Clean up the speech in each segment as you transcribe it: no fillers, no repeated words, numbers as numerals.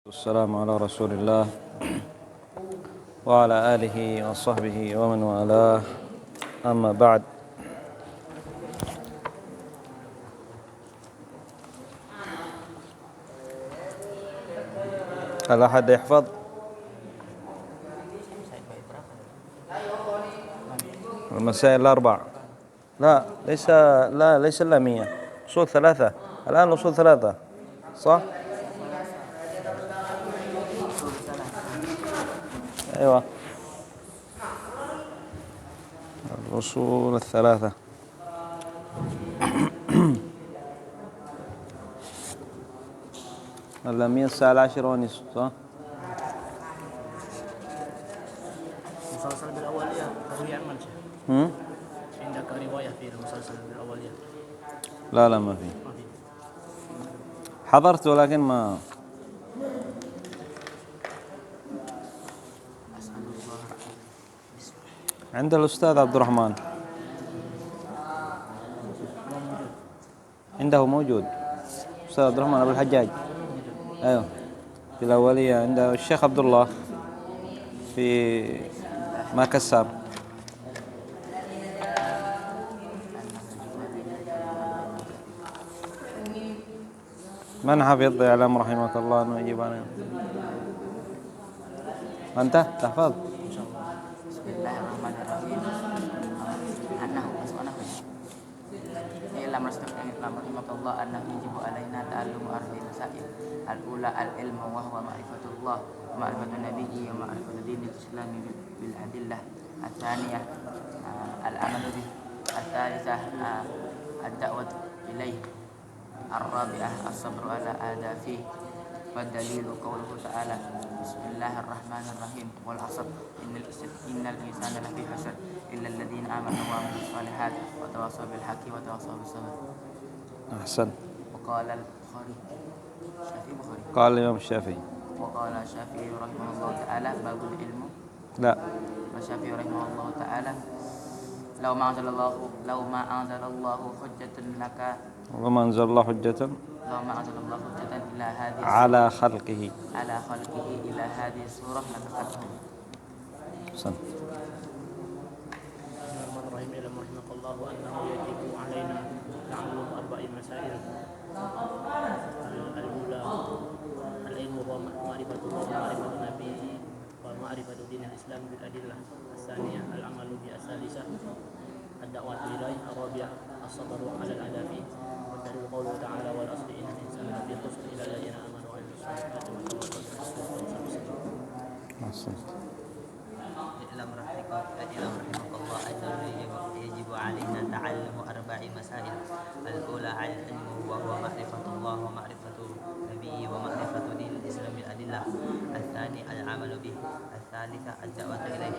والسلام على رسول الله وعلى آله وصحبه ومن والاه، أما بعد. هل أحد يحفظ؟ المسائل الأربع. ليس اللامية، أصول ثلاثة الآن، الأصول ثلاثة صح؟ أيوة، الأصول الثلاثة. اللامية الساعة 10:30 صح؟ المسلسل بالأولية تروي عن منشأ. عندك رواية في المسلسل بالأولية؟ لا ما في. حضرت ولكن ما عند الأستاذ عبد الرحمن، عنده موجود أستاذ عبد الرحمن أبو الحجاج. أيوه، في الأولية عند الشيخ عبد الله في ما كسر. من حفظ يعلم رحمك الله أنه يجيب عليه. أنت تحفظ؟ بسم الله الرحمن الرحيم. أنه اعلم رحمك الله أنه يجب علينا تعلم أربع مسائل. الأولى العلم وهو معرفة الله ومعرفة نبيه ومعرفة دين الإسلام بالأدلة. الثانية العمل به. الثالثة الدعوة إليه. الرابعة الصبر على آدابه. والدليل قوله تعالى: بسم الله الرحمن الرحيم والعصر إن الإنسان لفي خسر إلا الذين آمنوا وعملوا الصالحات وتواصوا بالحق وتواصوا بالصبر. أحسن. وقال البخاري قال الإمام الشافعي. وقال الشافعي رحمه الله تعالى: باب العلم. لا. والشافعي رحمه الله تعالى: لو ما أنزل الله حجة لك وما أنزل الله حجة إلى هذه على خلقه إلى هذه السورة لكفتهم. أحسن. الرحمن الرحيم. اعلم رحمك الله أنه يجب علينا تعلم أربع مسائل. الأولى العلم ومعرفة الله ومعرفة نبيه ومعرفة دين الإسلام بالأدلة. الثانية العمل به. الثالثة الدعوة إليه. الرابعة الصبر على الأذى فيه. والدليل قوله تعالى: والعصر إن الإنسان لفي خسر إلا الذين آمنوا وعملوا الصالحات وتواصوا بالحق وتواصوا بالصبر. أحسنت. اعلم رحمك الله أنه يجب علينا تعلم أربع مسائل. الأولى العلم وهو معرفة الله ومعرفة نبيه ومعرفة دين الإسلام بالأدلة. الثاني العمل به. الثالثة الدعوة إليه.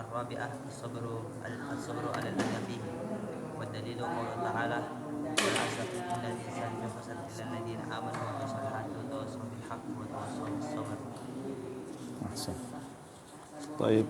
الرابعة الصبر على الأذى فيه. والدليل قوله تعالى: والعصر إن الإنسان لفي خسر إلا الذين آمنوا وعملوا الصالحات وتواصوا بالحق وتواصوا بالصبر. أحسن. طيب.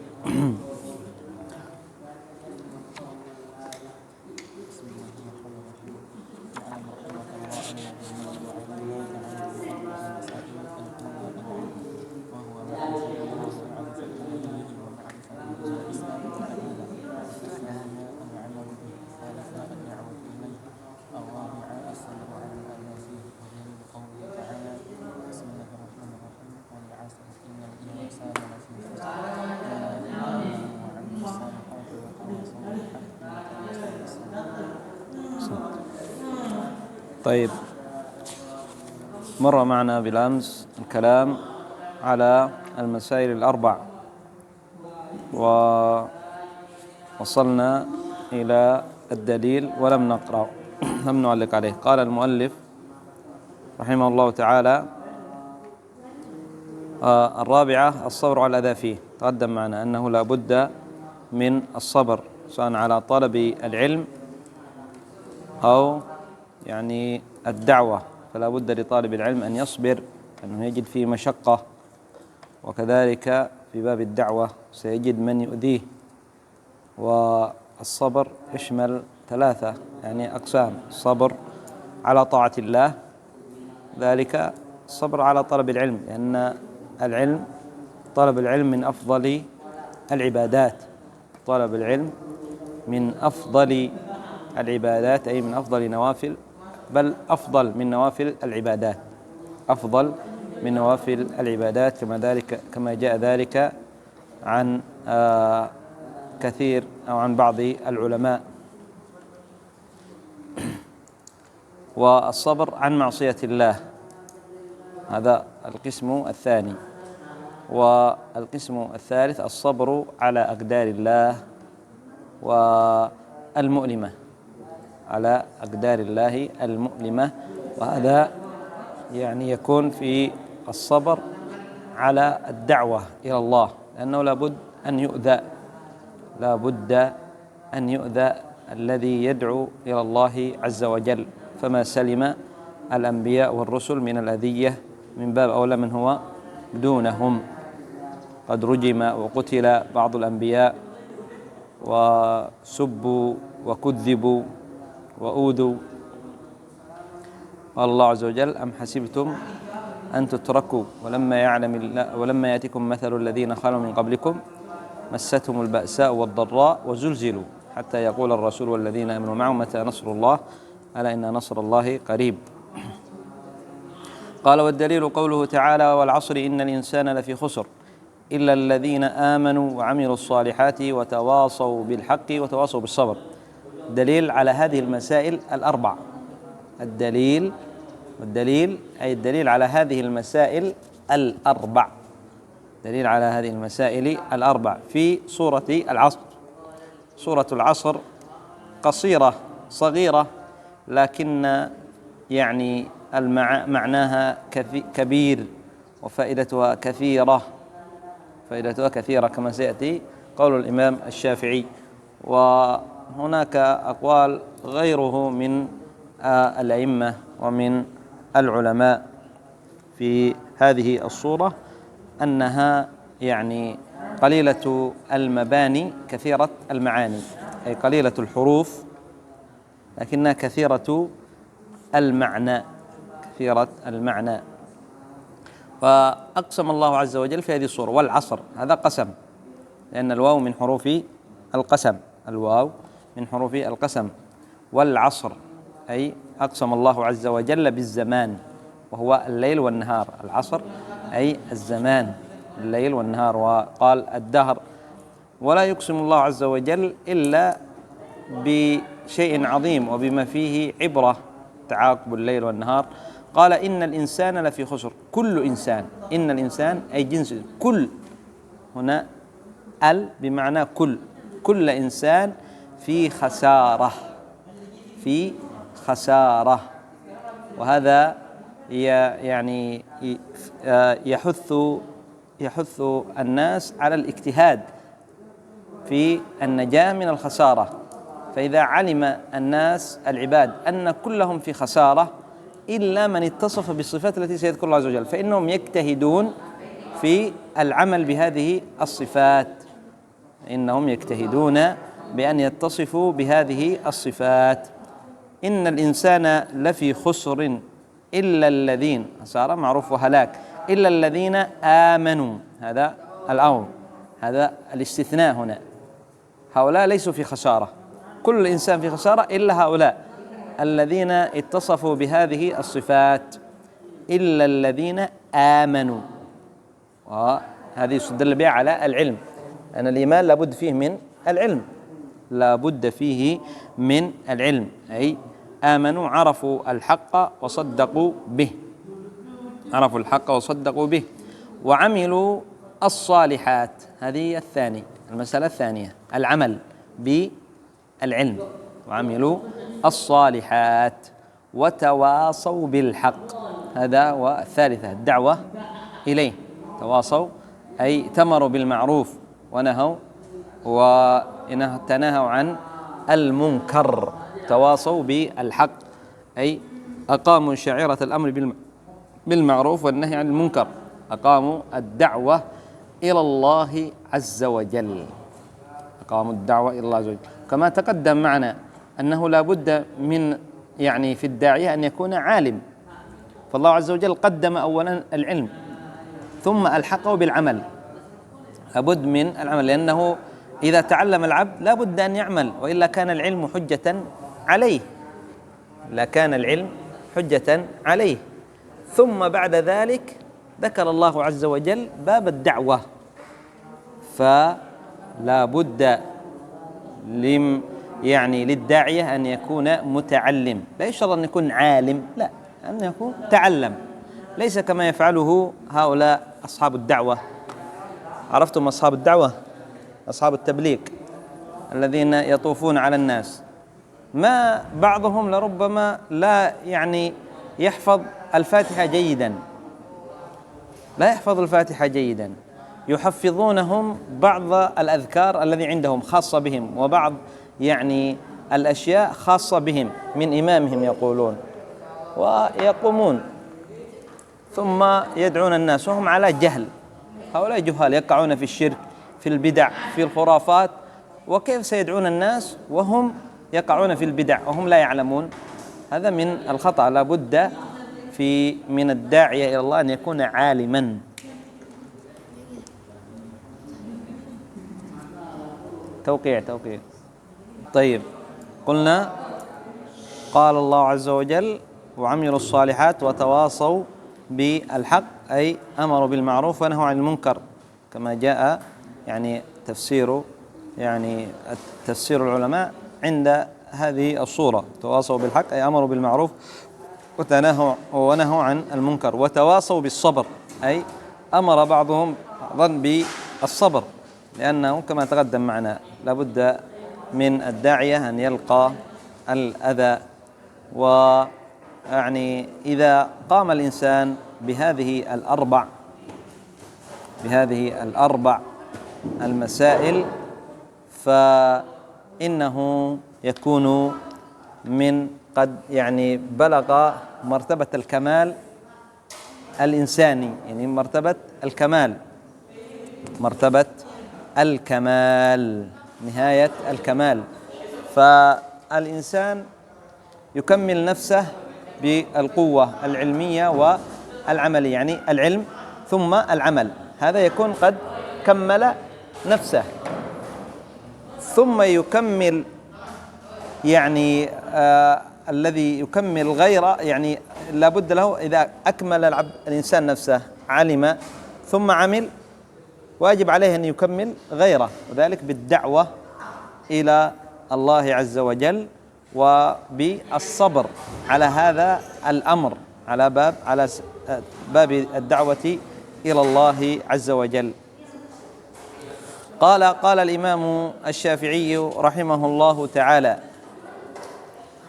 طيب، مر معنا بالأمس الكلام على المسائل الأربع، ووصلنا إلى الدليل ولم نقرأ لم نعلق عليه. قال المؤلف رحمه الله تعالى: الرابعة الصبر على الأذى فيه. تقدم معنا أنه لا بد من الصبر سواء على طلب العلم أو يعني الدعوة، فلا بد لطالب العلم أن يصبر، أنه يجد فيه مشقة، وكذلك في باب الدعوة سيجد من يؤذيه. والصبر يشمل ثلاثة يعني أقسام: الصبر على طاعة الله، ذلك الصبر على طلب العلم، لأن العلم طلب العلم من أفضل العبادات. طلب العلم من أفضل العبادات، أي من أفضل نوافل، بل أفضل من نوافل العبادات، أفضل من نوافل العبادات، كما جاء ذلك عن كثير أو عن بعض العلماء. والصبر عن معصية الله هذا القسم الثاني. والقسم الثالث الصبر على أقدار الله والمؤلمة، على أقدار الله المؤلمة، وهذا يعني يكون في الصبر على الدعوة إلى الله، لأنه لابد أن يؤذى الذي يدعو إلى الله عز وجل، فما سلم الأنبياء والرسل من الأذية من باب أولى من هو دونهم. قد رجم وقتل بعض الأنبياء وسبوا وكذبوا وأوذوا. قال الله عز وجل: أم حسبتم أن تتركوا ولما يأتكم مثل الذين خلوا من قبلكم مستهم البأساء والضراء وزلزلوا حتى يقول الرسول والذين آمنوا معه متى نصر الله ألا إن نصر الله قريب. قال: والدليل قوله تعالى: والعصر إن الإنسان لفي خسر إلا الذين آمنوا وعملوا الصالحات وتواصوا بالحق وتواصوا بالصبر. دليل على هذه المسائل الأربع. والدليل أي الدليل على هذه المسائل الأربع، دليل على هذه المسائل الأربع في سورة العصر. سورة العصر قصيرة صغيرة، لكن يعني معناها كبير وفائدتها كثيرة، كما سيأتي قول الإمام الشافعي. وهناك أقوال غيره من الأئمة ومن العلماء في هذه الصورة أنها يعني قليلة المباني كثيرة المعاني، أي قليلة الحروف لكنها كثيرة المعنى، فأقسم الله عز وجل في هذه الصورة والعصر، هذا قسم، لأن الواو من حروف القسم، والعصر أي أقسم الله عز وجل بالزمان وهو الليل والنهار. العصر أي الزمان، الليل والنهار، وقال الدهر. ولا يقسم الله عز وجل إلا بشيء عظيم وبما فيه عبرة، تعاقب الليل والنهار. قال: إن الإنسان لفي خسر، كل إنسان، إن الإنسان أي جنس، كل هنا بمعنى كل إنسان في خسارة، وهذا يعني يحث الناس على الاجتهاد في النجاة من الخسارة. فإذا علم الناس العباد أن كلهم في خسارة إلا من اتصف بالصفات التي سيذكر الله عز وجل، فإنهم يجتهدون في العمل بهذه الصفات، إنهم يجتهدون بأن يتصفوا بهذه الصفات. إن الإنسان لفي خسر إلا الذين، خسارة معروف وهلاك، إلا الذين آمنوا، هذا الأمر، هذا الاستثناء هنا، هؤلاء ليسوا في خسارة، كل الإنسان في خسارة إلا هؤلاء الذين اتصفوا بهذه الصفات، إلا الذين آمنوا. وهذه يدل بها على العلم، أن الإيمان لابد فيه من العلم، أي آمنوا، عرفوا الحق وصدقوا به، وعملوا الصالحات. هذه المسألة الثانية، العمل بالعلم، وعملوا الصالحات، وتواصوا بالحق، هذا والثالثة الدعوة إليه. تواصوا أي تمروا بالمعروف ونهوا تناهوا عن المنكر، تواصوا بالحق أي أقاموا شعيرة الأمر بالمعروف والنهي عن المنكر، أقاموا الدعوة إلى الله عز وجل، كما تقدم معنا أنه لا بد من في الداعية أن يكون عالم، فالله عز وجل قدم أولا العلم ثم ألحقه بالعمل. لابد من العمل، لأنه إذا تعلم العبد لا بد أن يعمل، وإلا كان العلم حجة عليه، لا كان العلم حجة عليه. ثم بعد ذلك ذكر الله عز وجل باب الدعوة، فلا بد للداعية أن يكون متعلم، لا يشترط أن يكون عالم، لا، أن يكون تعلم، ليس كما يفعله هؤلاء أصحاب الدعوة. عرفتم أصحاب الدعوة؟ أصحاب التبليغ الذين يطوفون على الناس، ما بعضهم لربما لا يحفظ الفاتحة جيدا، لا يحفظ الفاتحة جيدا، يحفظونهم بعض الأذكار الذي عندهم خاصة بهم، وبعض الأشياء خاصة بهم من إمامهم يقولون، ويقومون ثم يدعون الناس وهم على جهل. هؤلاء جهال يقعون في الشرك، في البدع، في الخرافات، وكيف سيدعون الناس وهم يقعون في البدع وهم لا يعلمون؟ هذا من الخطأ. لا بد من الداعية إلى الله أن يكون عالما. توقيع. طيب، قلنا قال الله عز وجل وعملوا الصالحات وتواصوا بالحق، أي أمروا بالمعروف ونهوا عن المنكر، كما جاء تفسير العلماء عند هذه الصورة. تواصوا بالحق أي أمروا بالمعروف ونهوا عن المنكر. وتواصوا بالصبر أي أمر بعضهم بعضا بالصبر، لأنه كما تقدم معنا لابد من الداعية أن يلقى الأذى. إذا قام الإنسان بهذه الأربع المسائل فإنه يكون من قد بلغ مرتبة الكمال الإنساني، مرتبة الكمال، نهاية الكمال. فالإنسان يكمل نفسه بالقوة العلمية والعملية، العلم ثم العمل، هذا يكون قد كمل نفسه. ثم يكمل الذي يكمل غيره، لا بد له إذا أكمل الإنسان نفسه علم ثم عمل، واجب عليه أن يكمل غيره، وذلك بالدعوة إلى الله عز وجل وبالصبر على هذا الأمر، على باب الدعوة إلى الله عز وجل. قال الإمام الشافعي رحمه الله تعالى،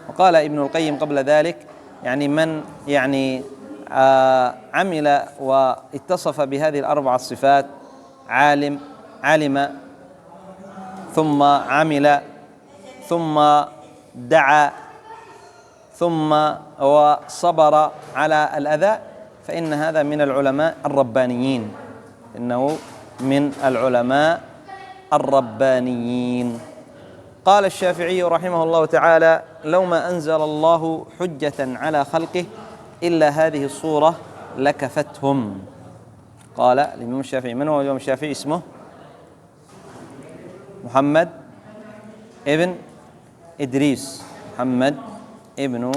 وقال ابن القيم قبل ذلك، من عمل واتصف بهذه الأربع الصفات، علم ثم عمل ثم دعا ثم وصبر على الأذى، فإن هذا من العلماء الربانيين، إنه من العلماء الربانيين. قال الشافعي رحمه الله تعالى: لو ما أنزل الله حجة على خلقه إلا هذه الصورة لكفتهم. قال الإمام الشافعي. من هو الإمام الشافعي؟ اسمه محمد ابن إدريس، محمد ابن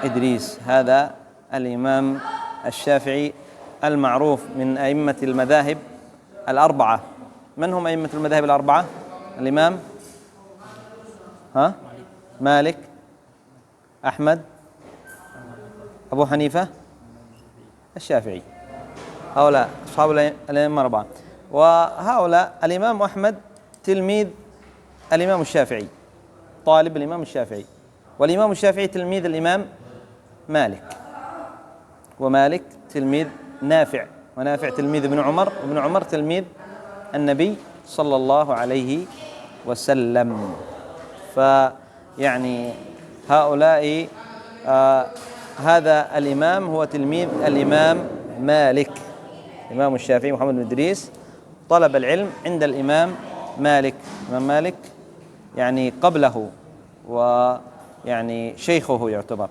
إدريس، هذا الإمام الشافعي المعروف من أئمة المذاهب الأربعة. من هم أئمة المذاهب الأربعة؟ الإمام مالك، أحمد، أبو حنيفة، الشافعي، هؤلاء أصحاب الأئمة الأربعة. وهؤلاء الإمام أحمد تلميذ الإمام الشافعي، طالب الإمام الشافعي، والإمام الشافعي تلميذ الإمام مالك، ومالك تلميذ نافع، ونافع تلميذ ابن عمر، وابن عمر تلميذ النبي صلى الله عليه وسلم. هؤلاء هذا الإمام هو تلميذ الإمام مالك. الإمام الشافعي محمد بن إدريس طلب العلم عند الإمام مالك. الإمام مالك قبله، شيخه يعتبر.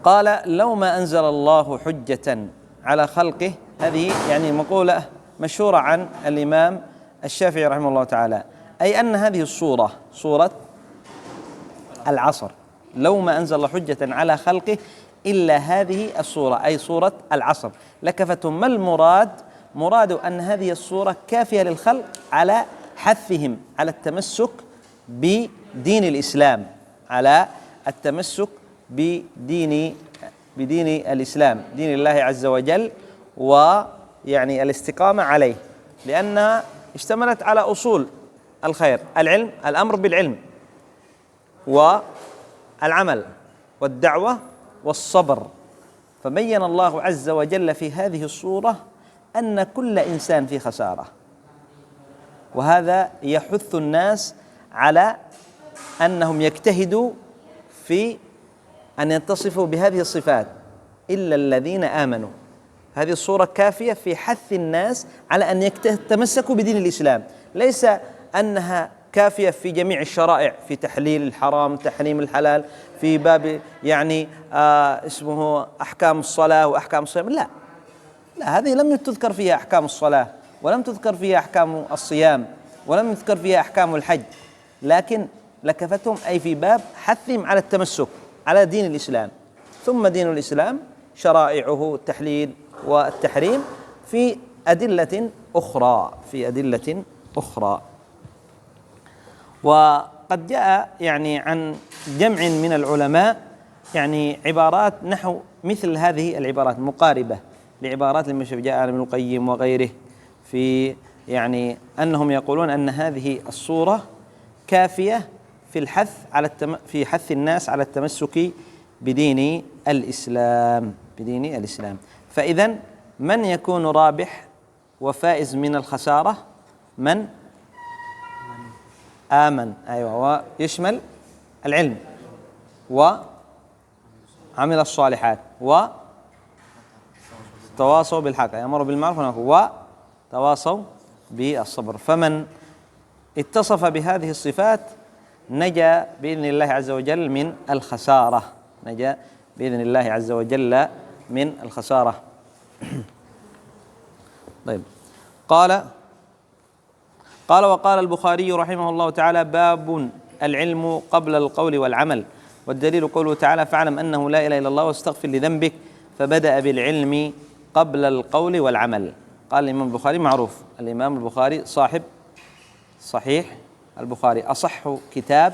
قال لو ما أنزل الله حجة على خلقه، هذه يعني مقولة مشهورة عن الإمام الشافعي رحمه الله تعالى، أي أن هذه الصورة صورة العصر، لو ما أنزل الله حجة على خلقه إلا هذه الصورة، أي صورة العصر لكفتهم. ما المراد؟ مراد أن هذه الصورة كافية للخلق على حثهم على التمسك بدين الإسلام، على التمسك بدين الإسلام، دين الله عز وجل، ويعني الاستقامة عليه، لأنها اشتملت على أصول الخير: العلم، الأمر بالعلم، والعمل، والدعوة، والصبر. فبين الله عز وجل في هذه الصورة أن كل إنسان في خسارة، وهذا يحث الناس على أنهم يجتهدوا في أن يتصفوا بهذه الصفات إلا الذين آمنوا. هذه الصورة كافية في حث الناس على أن يتمسكوا بدين الإسلام، ليس أنها كافية في جميع الشرائع، في تحليل الحرام، تحريم الحلال، في باب يعني اسمه أحكام الصلاة وأحكام الصيام. لا، هذه لم تذكر فيها أحكام الصلاة، ولم تذكر فيها أحكام الصيام، ولم يذكر فيها أحكام الحج، لكن لكفتهم أي في باب حثهم على التمسك على دين الإسلام. ثم دين الإسلام شرائعه التحليل والتحريم في أدلة أخرى. وقد جاء يعني عن جمع من العلماء يعني عبارات نحو مثل هذه العبارات مقاربة لعبارات المشايخ، جاء ابن القيم وغيره في يعني أنهم يقولون أن هذه الصورة كافية في في حث الناس على التمسك بدين الإسلام. فإذا من يكون رابح وفائز من الخسارة؟ من آمن، أيوة، ويشمل العلم وعمل الصالحات وتواصوا بالحق، يأمروا بالمعروف وتواصوا بالصبر. فمن اتصف بهذه الصفات نجا بإذن الله عز وجل من الخسارة. طيب، قال وقال البخاري رحمه الله تعالى: باب العلم قبل القول والعمل. والدليل قوله تعالى: فاعلم أنه لا إله إلا الله واستغفر لذنبك، فبدأ بالعلم قبل القول والعمل. قال الإمام البخاري، معروف الإمام البخاري صاحب صحيح البخاري، أصح كتاب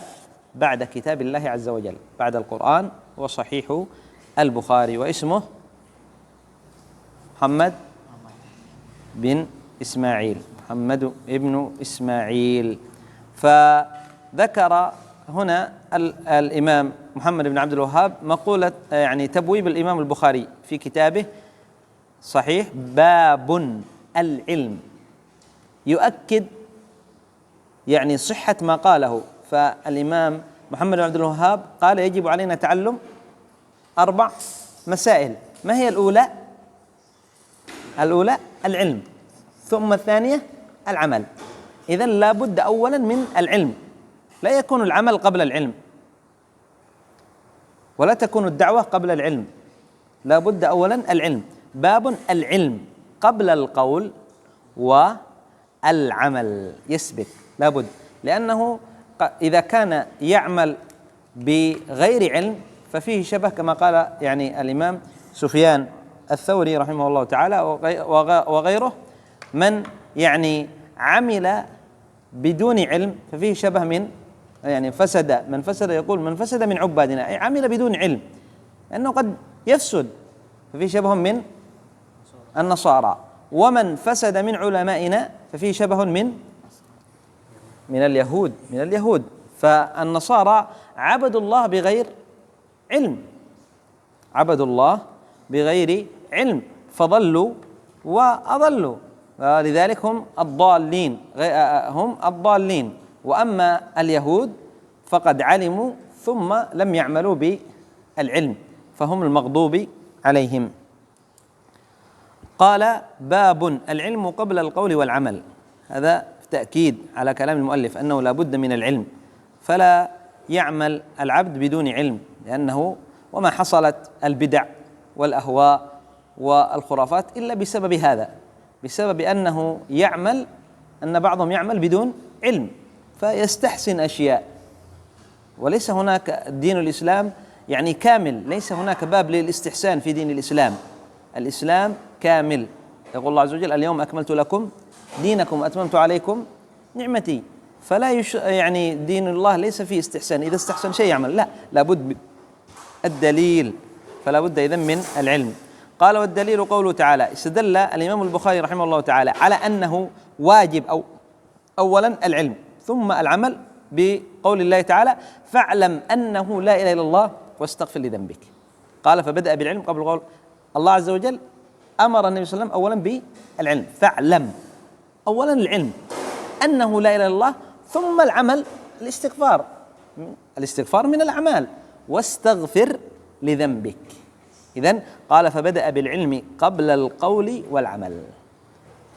بعد كتاب الله عز وجل بعد القرآن وصحيح البخاري، واسمه محمد بن إسماعيل. فذكر هنا الإمام محمد بن عبد الوهاب مقولة يعني تبويب الإمام البخاري في كتابه صحيح: باب العلم، يؤكد يعني صحة ما قاله. فالإمام محمد بن عبد الوهاب قال: يجب علينا تعلم 4 مسائل. ما هي الأولى؟ العلم، ثم الثانية العمل. إذن لا بد أولا من العلم، لا يكون العمل قبل العلم، ولا تكون الدعوة قبل العلم، لا بد أولا العلم. باب العلم قبل القول والعمل يسبق، لا بد، لأنه إذا كان يعمل بغير علم ففيه شبه، كما قال يعني الإمام سفيان الثوري رحمه الله تعالى وغيره: من يعني عمل بدون علم ففيه شبه من يعني من فسد من عبادنا، أي عمل بدون علم، لأنه قد يفسد، ففيه شبه من النصارى. ومن فسد من علمائنا ففيه شبه من اليهود. فالنصارى عبدوا الله بغير علم فضلوا وأضلوا، لذلك هم الضالين. وأما اليهود فقد علموا ثم لم يعملوا بالعلم، فهم المغضوب عليهم. قال: باب العلم قبل القول والعمل. هذا تأكيد على كلام المؤلف أنه لا بد من العلم، فلا يعمل العبد بدون علم، لأنه وما حصلت البدع والأهواء والخرافات إلا بسبب هذا، بسبب أنه يعمل، أن بعضهم يعمل بدون علم فيستحسن أشياء. وليس هناك دين الإسلام يعني كامل، ليس هناك باب للاستحسان في دين الإسلام. الإسلام كامل، يقول الله عز وجل: اليوم أكملت لكم دينكم وأتممت عليكم نعمتي. فلا يعني دين الله ليس فيه استحسان، إذا استحسن شيء يعمل، لا، لابد الدليل، فلا بد إذن من العلم. قال: والدليل قوله تعالى. استدل الإمام البخاري رحمه الله تعالى على أنه واجب أولا العلم ثم العمل بقول الله تعالى: فاعلم أنه لا إله إلا الله واستغفر لذنبك. قال: فبدأ بالعلم قبل قول الله عز وجل، أمر النبي صلى الله عليه وسلم أولا بالعلم، فاعلم، أولا العلم أنه لا إله إلا الله، ثم العمل، الاستغفار من الأعمال، واستغفر لذنبك. إذن قال: فبدأ بالعلم قبل القول والعمل،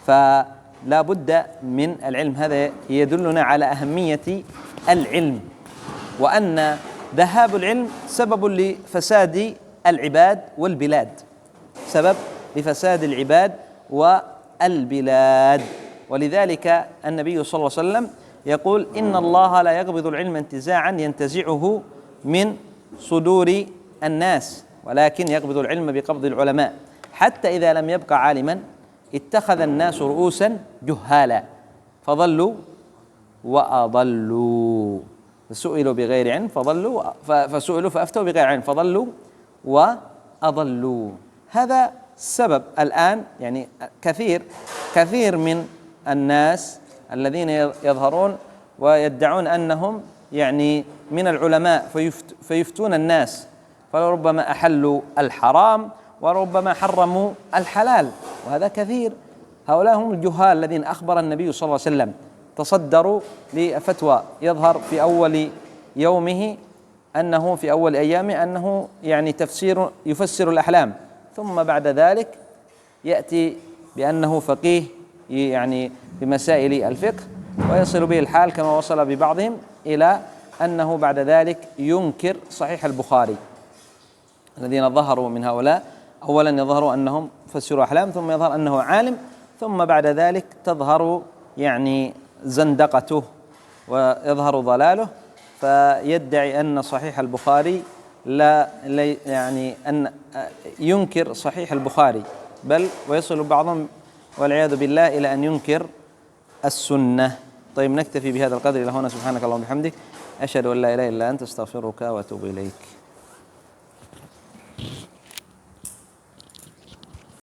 فلا بد من العلم. هذا يدلنا على أهمية العلم، وأن ذهاب العلم سبب لفساد العباد والبلاد، سبب لفساد العباد والبلاد. ولذلك النبي صلى الله عليه وسلم يقول: إن الله لا يقبض العلم انتزاعا ينتزعه من صدور الناس، ولكن يقبض العلم بقبض العلماء، حتى إذا لم يبق عالما اتخذ الناس رؤوسا جهالا فضلوا وأضلوا، فسئلوا بغير علم فضلوا، فسئلوا فأفتوا بغير علم فضلوا وأضلوا. هذا السبب الآن، يعني كثير من الناس الذين يظهرون ويدعون أنهم يعني من العلماء فيفتون الناس، فلربما أحلوا الحرام وربما حرموا الحلال، وهذا كثير. هؤلاء هم الجهال الذين أخبر النبي صلى الله عليه وسلم تصدروا لفتوى يظهر في أول يومه، أنه في أول أيامه أنه يعني يفسر الأحلام، ثم بعد ذلك يأتي بأنه فقيه يعني بمسائل الفقه، ويصل به الحال كما وصل ببعضهم إلى أنه بعد ذلك ينكر صحيح البخاري. الذين ظهروا من هؤلاء أولا يظهروا أنهم فسروا أحلام، ثم يظهر أنه عالم، ثم بعد ذلك تظهر يعني زندقته ويظهر ضلاله، فيدعي أن صحيح البخاري لا يعني أن ينكر صحيح البخاري، بل ويصل بعضهم والعياذ بالله إلى أن ينكر السنة. طيب، نكتفي بهذا القدر إلى هنا. سبحانك اللهم وبحمدك، أشهد أن لا إله إلا أنت، أستغفرك وأتوب إليك.